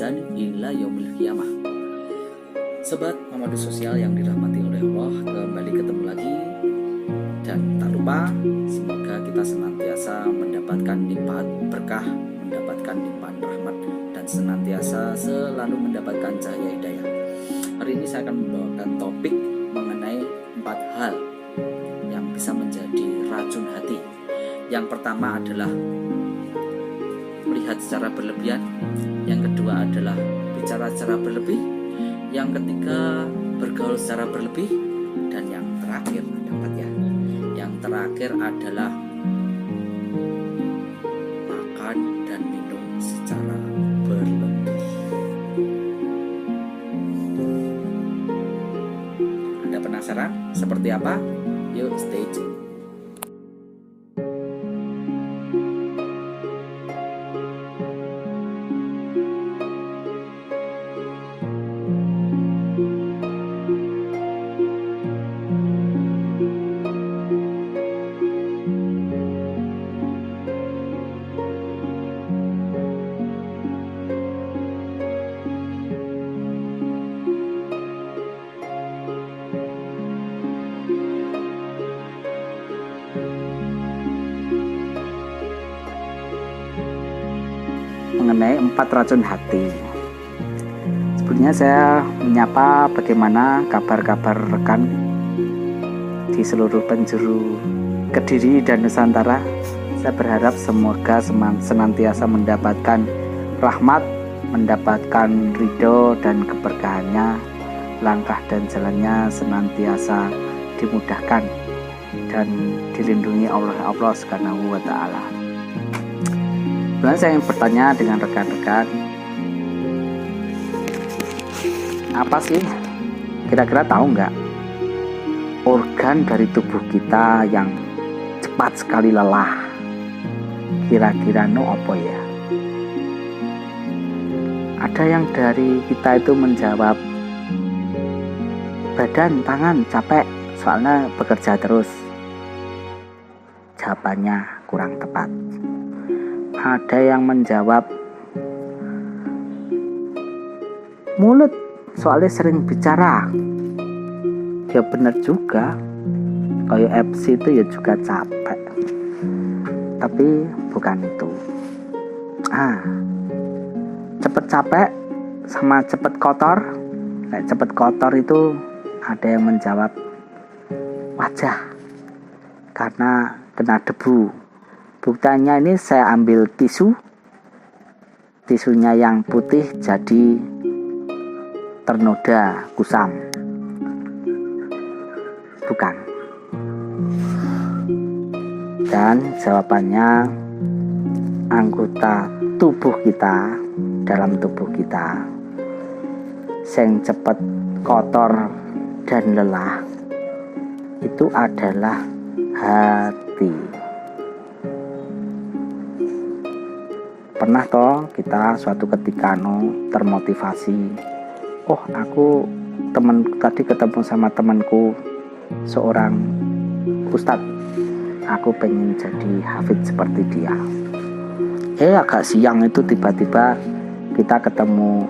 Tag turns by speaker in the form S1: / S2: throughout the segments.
S1: ihsan ila yaumil qiyamah. Sobat Mamadu Sosial yang dirahmati oleh Allah, kembali ketemu lagi. Dan tak lupa, semoga kita senantiasa mendapatkan limpahan berkah, mendapatkan limpahan rahmat, dan senantiasa selalu mendapatkan cahaya hidayah. Hari ini saya akan membawakan topik mengenai 4 hal yang bisa menjadi racun hati. Yang pertama adalah melihat secara berlebihan. Yang kedua adalah bicara secara berlebih. Yang ketiga, bergaul secara berlebih. Dan yang terakhir, yang terakhir adalah makan dan minum secara berlebih. Anda penasaran seperti apa? Yuk stay tune. Mengenai 4 racun hati. Sebelumnya saya menyapa bagaimana kabar-kabar rekan di seluruh penjuru Kediri dan Nusantara. Saya berharap semoga senantiasa mendapatkan rahmat, mendapatkan ridho dan keberkahannya, langkah dan jalannya senantiasa dimudahkan dan dilindungi oleh Allah Subhanahu wa Ta'ala. Sebenarnya saya ingin bertanya dengan rekan-rekan, apa sih kira-kira tahu nggak organ dari tubuh kita yang cepat sekali lelah? Kira-kira apa ya? Ada yang dari kita itu menjawab badan, tangan capek soalnya bekerja terus. Jawabannya kurang tepat. Ada yang menjawab mulut soalnya sering bicara. Ya benar juga, kayak FC itu ya juga capek. Tapi bukan itu. Cepet capek sama cepet kotor. Cepet kotor itu ada yang menjawab wajah karena kena debu. Buktinya ini saya ambil tisunya yang putih jadi ternoda kusam. Bukan. Dan jawabannya anggota tubuh kita, dalam tubuh kita yang cepat kotor dan lelah itu adalah hati. Pernah toh kita suatu ketika termotivasi, aku tadi ketemu sama temanku seorang ustadz, aku pengen jadi hafid seperti dia. Agak siang itu tiba-tiba kita ketemu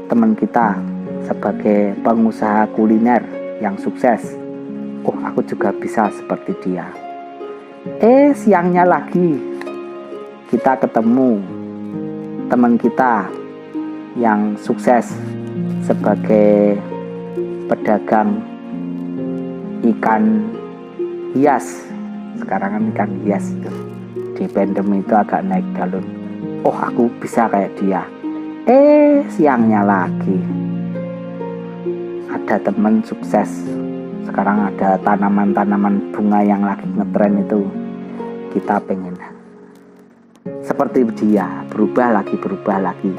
S1: teman kita sebagai pengusaha kuliner yang sukses. Aku juga bisa seperti dia. Siangnya lagi kita ketemu teman kita yang sukses sebagai pedagang ikan hias. Sekarang kan ikan hias itu di pandemi itu agak naik daun. Aku bisa kayak dia. Siangnya lagi ada teman sukses. Sekarang ada tanaman-tanaman bunga yang lagi ngetren itu. Kita pengen seperti dia, berubah lagi.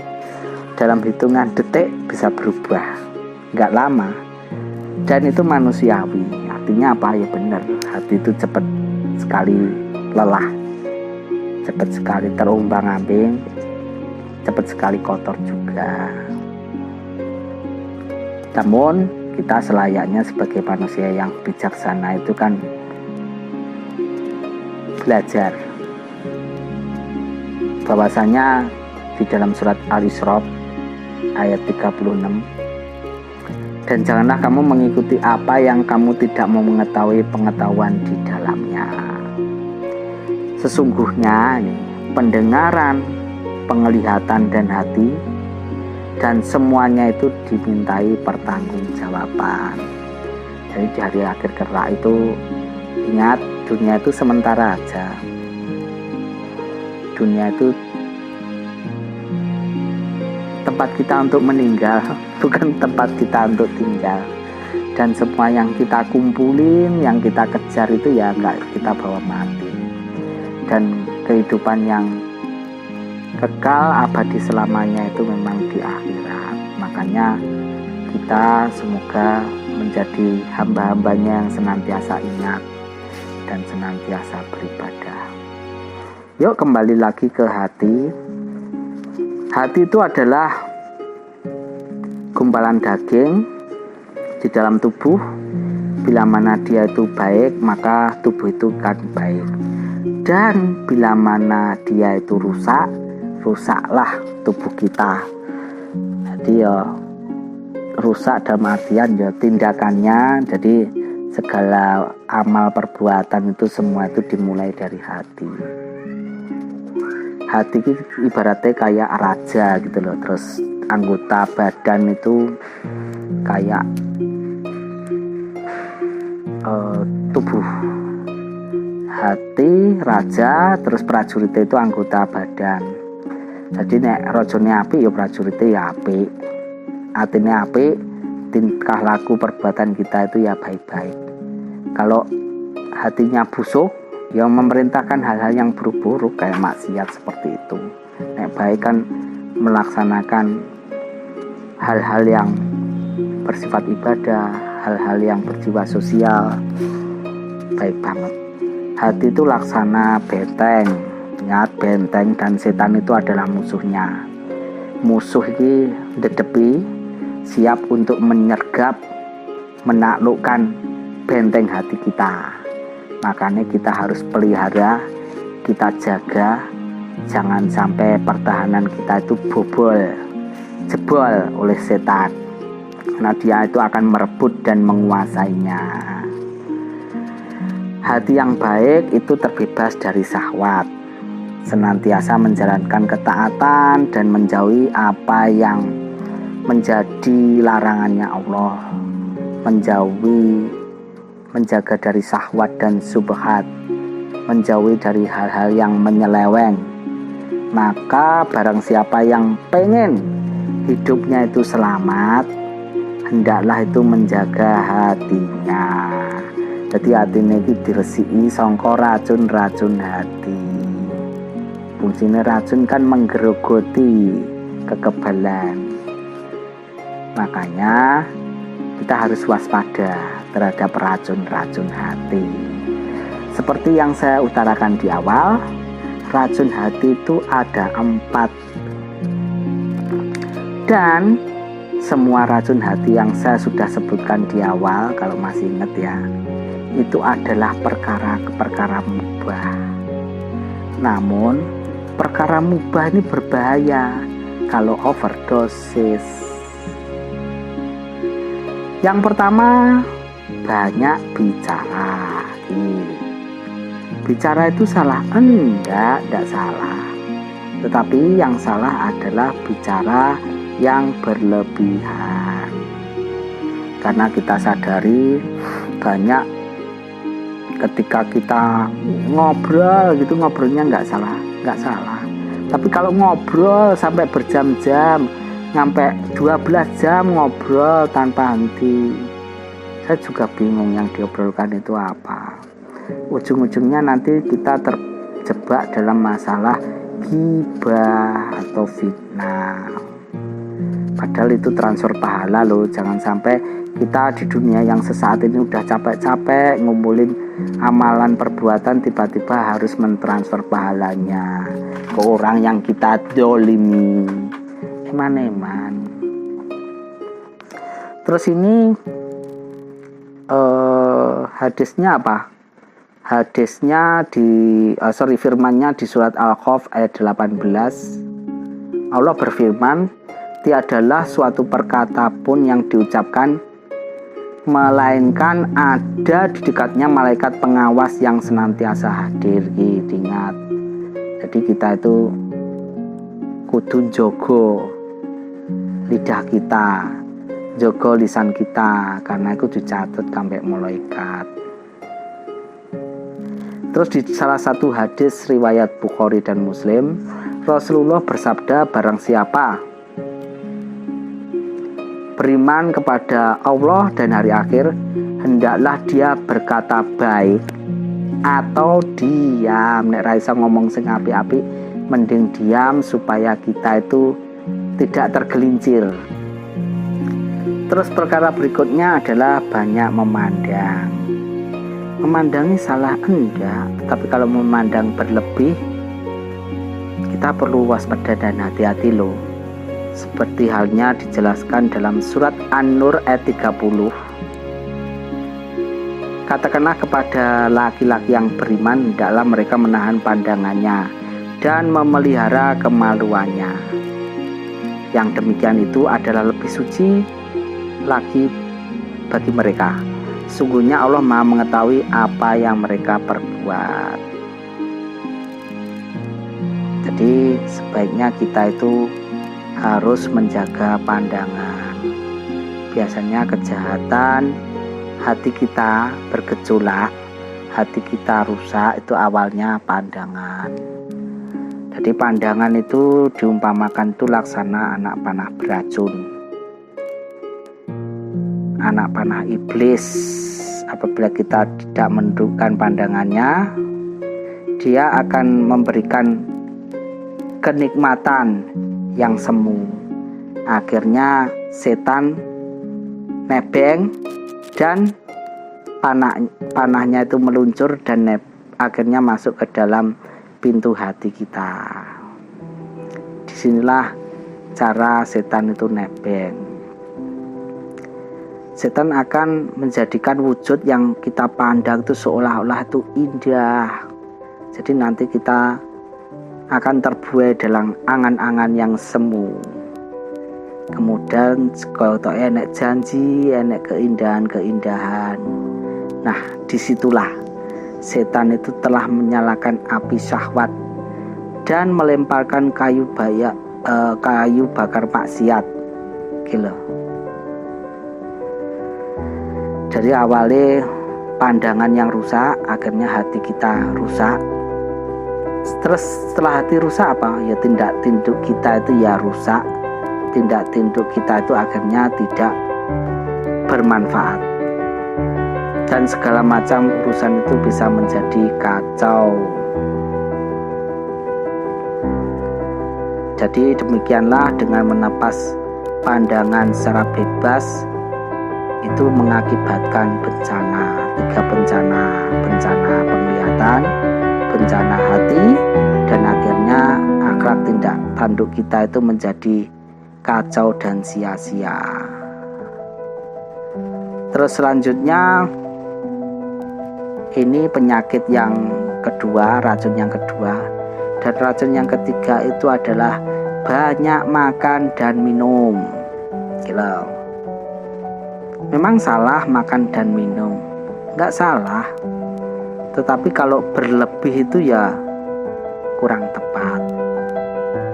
S1: Dalam hitungan detik bisa berubah, nggak lama. Dan itu manusiawi. Artinya apa? Ya benar, hati itu cepat sekali lelah, cepat sekali terombang-ambing, cepat sekali kotor juga. Namun kita selayaknya sebagai manusia yang bijaksana itu kan belajar bahwasanya di dalam surat Al-Isra ayat 36. Dan janganlah kamu mengikuti apa yang kamu tidak mau mengetahui pengetahuan di dalamnya. Sesungguhnya pendengaran, penglihatan dan hati dan semuanya itu dimintai pertanggungjawaban. Jadi di hari akhir kelak itu ingat, dunia itu sementara aja. Dunia itu tempat kita untuk meninggal, bukan tempat kita untuk tinggal. Dan semua yang kita kumpulin, yang kita kejar itu ya enggak kita bawa mati. Dan kehidupan yang kekal abadi selamanya itu memang di akhirat. Makanya kita semoga menjadi hamba-hambanya yang senantiasa ingat dan senantiasa beribadah. Yuk kembali lagi ke hati. Hati itu adalah gumpalan daging di dalam tubuh. Bila mana dia itu baik, maka tubuh itu akan baik. Dan bila mana dia itu rusak, rusaklah tubuh kita. Jadi ya rusak dalam artian ya tindakannya. Jadi segala amal perbuatan itu semua itu dimulai dari hati. Hati itu ibaratnya kayak raja gitu loh. Terus anggota badan itu kayak tubuh. Hati raja, terus prajurit itu anggota badan. Jadi nek rajane apik ya prajurit ya apik. Atine apik, tingkah laku perbuatan kita itu ya baik-baik. Kalau hatinya busuk, ya memerintahkan hal-hal yang buruk-buruk kayak maksiat seperti itu. Nek baik kan melaksanakan hal-hal yang bersifat ibadah, hal-hal yang berjiwa sosial. Baik banget. Hati itu laksana benteng. Ingat, benteng dan setan itu adalah musuhnya. Musuh ini dedepi, siap untuk menyergap, menaklukkan benteng hati kita. Makanya kita harus pelihara, kita jaga, jangan sampai pertahanan kita itu jebol oleh setan. Karena dia itu akan merebut dan menguasainya. Hati yang baik itu terbebas dari syahwat, senantiasa menjalankan ketaatan dan menjauhi apa yang menjadi larangannya Allah, menjaga dari syahwat dan subhat, menjauhi dari hal-hal yang menyeleweng. Maka barang siapa yang pengen hidupnya itu selamat, hendaklah itu menjaga hatinya. Jadi hatinya itu diresiki sangka racun-racun hati. Fungsinya racun kan menggerogoti kekebalan. Makanya kita harus waspada terhadap racun-racun hati. Seperti yang saya utarakan di awal, racun hati itu ada 4. Dan semua racun hati yang saya sudah sebutkan di awal, kalau masih ingat ya, itu adalah perkara mubah. Namun perkara mubah ini berbahaya kalau overdosis. Yang pertama, banyak bicara. Bicara itu salah? Enggak salah. Tetapi yang salah adalah bicara yang berlebihan. Karena kita sadari banyak ketika kita ngobrol gitu, ngobrolnya nggak salah. Tapi kalau ngobrol sampai berjam-jam, sampai 12 jam ngobrol tanpa henti, saya juga bingung yang diobrolkan itu apa. Ujung-ujungnya nanti kita terjebak dalam masalah ghibah atau fitnah. Padahal itu transfer pahala loh. Jangan sampai kita di dunia yang sesaat ini udah capek-capek ngumpulin amalan perbuatan, tiba-tiba harus mentransfer pahalanya ke orang yang kita dolimi. Eman. Terus ini hadisnya apa? Hadisnya firmannya di surat Al-Kahf ayat 18. Allah berfirman, tiadalah suatu perkata pun yang diucapkan, melainkan ada di dekatnya malaikat pengawas yang senantiasa hadir. Diingat, jadi kita itu kudu jogo lidah kita, jogo lisan kita, karena itu dicatat sampai malaikat. Terus di salah satu hadis riwayat Bukhari dan Muslim, Rasulullah bersabda, barang siapa beriman kepada Allah dan hari akhir, hendaklah dia berkata baik atau diam. Nek ra iso ngomong sing apik-apik, mending diam supaya kita itu tidak tergelincir. Terus perkara berikutnya adalah banyak memandang. Memandangi salah enggak, tapi kalau memandang berlebih, kita perlu waspada dan hati-hati loh. Seperti halnya dijelaskan dalam surat An-Nur ayat 30. Katakanlah kepada laki-laki yang beriman, hendaklah mereka menahan pandangannya dan memelihara kemaluannya. Yang demikian itu adalah lebih suci lagi bagi mereka. Sungguhnya Allah Maha mengetahui apa yang mereka perbuat. Jadi sebaiknya kita itu harus menjaga pandangan. Biasanya kejahatan, hati kita bergejolak, hati kita rusak, itu awalnya pandangan. Jadi pandangan itu diumpamakan itu laksana anak panah beracun, anak panah iblis. Apabila kita tidak menundukkan pandangannya, dia akan memberikan kenikmatan yang semu. Akhirnya setan nebeng dan panahnya itu meluncur dan akhirnya masuk ke dalam pintu hati kita. Disinilah cara setan itu nebeng. Setan akan menjadikan wujud yang kita pandang itu seolah-olah itu indah. Jadi nanti kita akan terbuai dalam angan-angan yang semu. Kemudian kalau enek janji, enek keindahan-keindahan. Nah, disitulah setan itu telah menyalakan api syahwat dan melemparkan kayu bakar maksiat. Gila. Dari awalnya pandangan yang rusak, akhirnya hati kita rusak. Terus setelah hati rusak apa? Ya tindak tinduk kita itu ya rusak. Tindak tinduk kita itu akhirnya tidak bermanfaat. Dan segala macam urusan itu bisa menjadi kacau. Jadi demikianlah dengan menepas pandangan secara bebas itu mengakibatkan bencana. 3 bencana: bencana penglihatan, bencana hati, dan akhirnya akhlak tindak tanduk kita itu menjadi kacau dan sia-sia. Terus selanjutnya ini penyakit yang kedua, racun yang kedua. Dan racun yang ketiga itu adalah banyak makan dan minum. Gila. Memang salah makan dan minum, enggak salah. Tetapi kalau berlebih itu ya kurang tepat.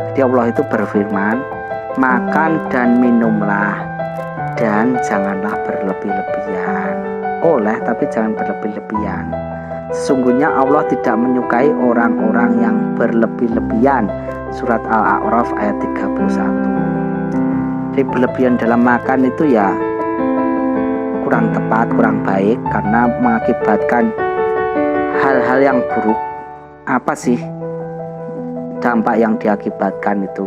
S1: Jadi Allah itu berfirman, makan dan minumlah, dan janganlah berlebih-lebihan. Oleh, tapi jangan berlebih-lebihan. Sesungguhnya Allah tidak menyukai orang-orang yang berlebih-lebihan. Surat Al-A'raf ayat 31. Jadi berlebihan dalam makan itu ya kurang tepat, kurang baik, karena mengakibatkan hal-hal yang buruk. Apa sih dampak yang diakibatkan itu?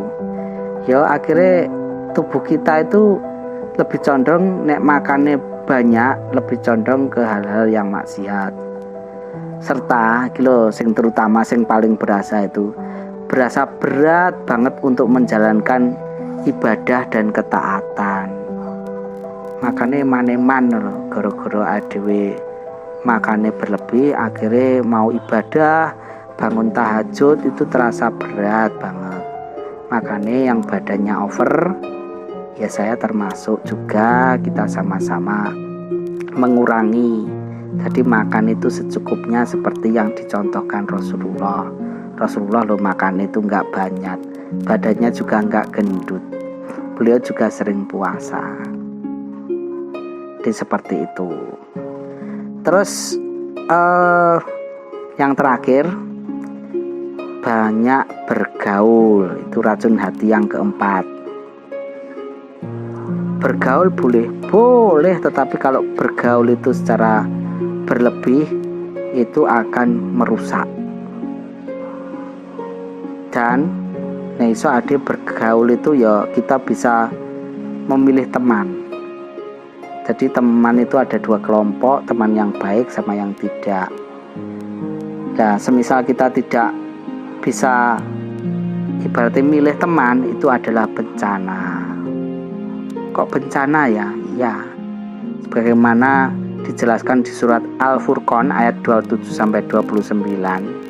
S1: Ya akhirnya tubuh kita itu lebih condong nek makannya banyak, lebih condong ke hal-hal yang maksiat. Serta terutama sing paling berasa berat banget untuk menjalankan ibadah dan ketaatan. Makanya maneman loh, gara-gara adewe makannya berlebih, akhirnya mau ibadah, bangun tahajud itu terasa berat banget. Makanya yang badannya over ya saya termasuk juga, kita sama-sama mengurangi. Jadi makan itu secukupnya seperti yang dicontohkan Rasulullah. Rasulullah lo makan itu nggak banyak, badannya juga nggak gendut, beliau juga sering puasa. Jadi seperti itu. Terus yang terakhir, banyak bergaul, itu racun hati yang keempat. Bergaul boleh, tetapi kalau bergaul itu secara berlebih itu akan merusak. Dan iso ade bergaul itu ya kita bisa memilih teman. Jadi teman itu ada dua kelompok, teman yang baik sama yang tidak. Nah, semisal kita tidak bisa ibaratnya milih teman, itu adalah bencana. Kok bencana ya? Ya, sebagaimana dijelaskan di surat Al-Furqan ayat 27-29.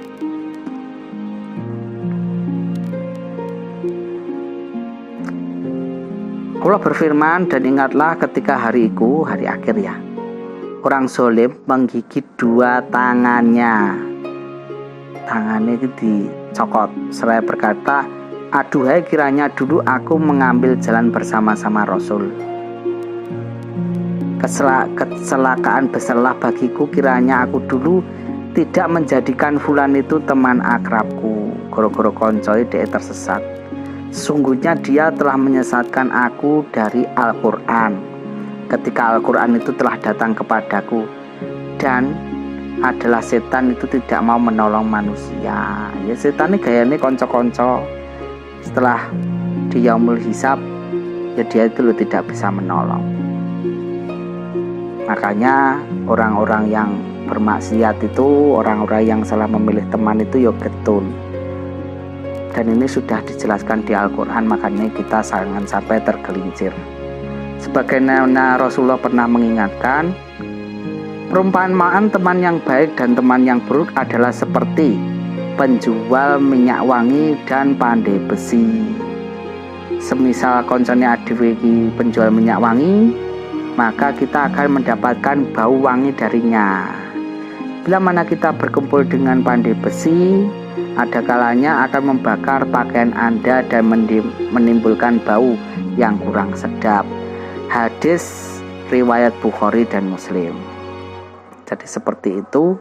S1: Allah berfirman, dan ingatlah ketika hariku, hari akhir ya, orang zalim menggigit dua tangannya itu dicokot, seraya berkata, aduhai kiranya dulu aku mengambil jalan bersama-sama Rasul. Kecelakaan besarlah bagiku kiranya aku dulu tidak menjadikan fulan itu teman akrabku, goro-goro koncoi dia tersesat. Sungguhnya dia telah menyesatkan aku dari Al-Quran ketika Al-Quran itu telah datang kepadaku, dan adalah setan itu tidak mau menolong manusia. Ya, setan ini gayanya konco-konco. Setelah di yaumul hisab, ya dia itu tidak bisa menolong. Makanya orang-orang yang bermaksiat itu, orang-orang yang salah memilih teman itu ya getun. Dan ini sudah dijelaskan di Al-Quran, makanya kita jangan sampai tergelincir. Sebagaimana Rasulullah pernah mengingatkan, perumpamaan teman yang baik dan teman yang buruk adalah seperti penjual minyak wangi dan pandai besi. Semisal koncone adewe iki penjual minyak wangi, maka kita akan mendapatkan bau wangi darinya. Bila mana kita berkumpul dengan pandai besi, ada kalanya akan membakar pakaian Anda dan menimbulkan bau yang kurang sedap. Hadis riwayat Bukhari dan Muslim. Jadi seperti itu.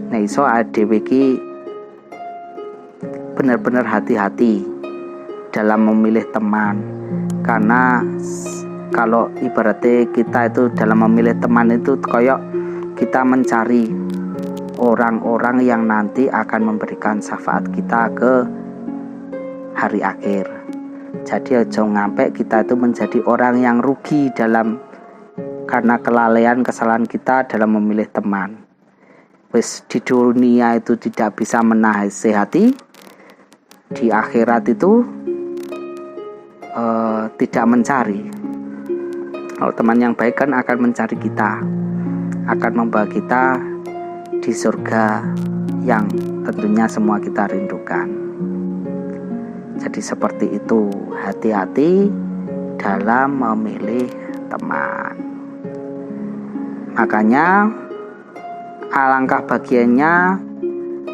S1: Nah, iso adewe iki benar-benar hati-hati dalam memilih teman. Karena kalau ibaratnya kita itu dalam memilih teman itu koyok kita mencari orang-orang yang nanti akan memberikan syafaat kita ke hari akhir. Jadi jangan sampai kita itu menjadi orang yang rugi karena kelalaian kesalahan kita dalam memilih teman. Wis di dunia itu tidak bisa menasihati, di akhirat itu tidak mencari. Kalau teman yang baik kan akan mencari kita, akan membawa kita di surga yang tentunya semua kita rindukan. Jadi seperti itu, hati-hati dalam memilih teman. Makanya alangkah bagiannya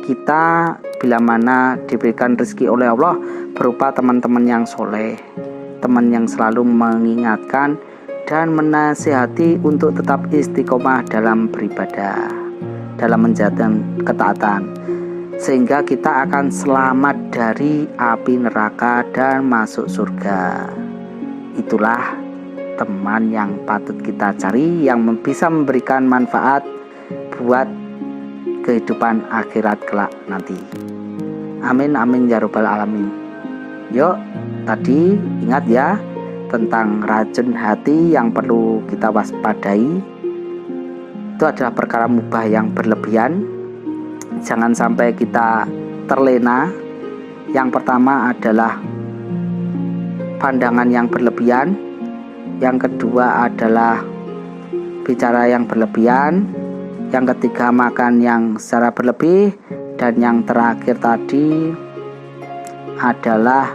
S1: kita bila mana diberikan rezeki oleh Allah berupa teman-teman yang soleh, teman yang selalu mengingatkan dan menasihati untuk tetap istiqomah dalam beribadah, dalam menjalankan ketaatan, sehingga kita akan selamat dari api neraka dan masuk surga. Itulah teman yang patut kita cari, yang bisa memberikan manfaat buat kehidupan akhirat kelak nanti. Amin amin ya rabbal alamin. Yuk, tadi ingat ya tentang racun hati yang perlu kita waspadai. Itu adalah perkara mubah yang berlebihan. Jangan sampai kita terlena. Yang pertama adalah pandangan yang berlebihan. Yang kedua adalah bicara yang berlebihan. Yang ketiga makan yang secara berlebih. Dan yang terakhir tadi adalah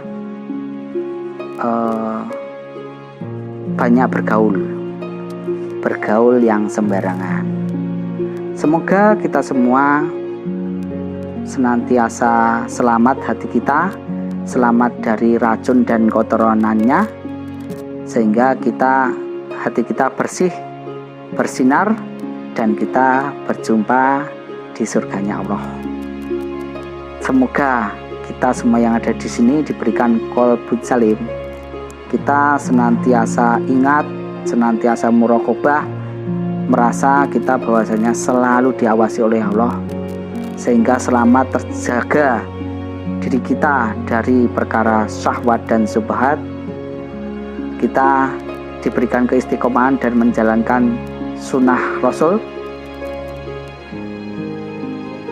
S1: banyak bergaul yang sembarangan. Semoga kita semua senantiasa selamat hati kita, selamat dari racun dan kotorannya, sehingga hati kita bersih, bersinar, dan kita berjumpa di surganya Allah. Semoga kita semua yang ada di sini diberikan qalbun salim. Kita senantiasa ingat, senantiasa muraqabah, merasa kita bahwasanya selalu diawasi oleh Allah, sehingga selamat terjaga diri kita dari perkara syahwat dan subhat. Kita diberikan keistiqomahan dan menjalankan sunnah Rasul.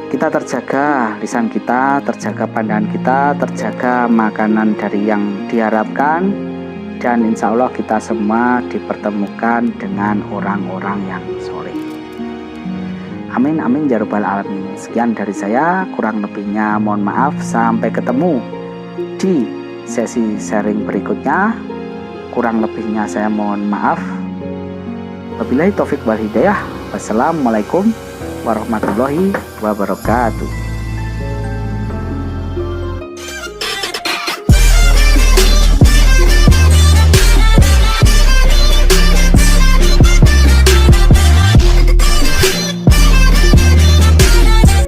S1: Kita terjaga lisan kita, terjaga pandangan kita, terjaga makanan dari yang diharapkan, dan insya Allah kita semua dipertemukan dengan orang-orang yang soleh. Amin amin ya rabbal alamin. Sekian dari saya, kurang lebihnya mohon maaf. Sampai ketemu di sesi sharing berikutnya. Kurang lebihnya saya mohon maaf. Wabillahi taufik wal hidayah. Wassalamualaikum warahmatullahi wabarakatuh.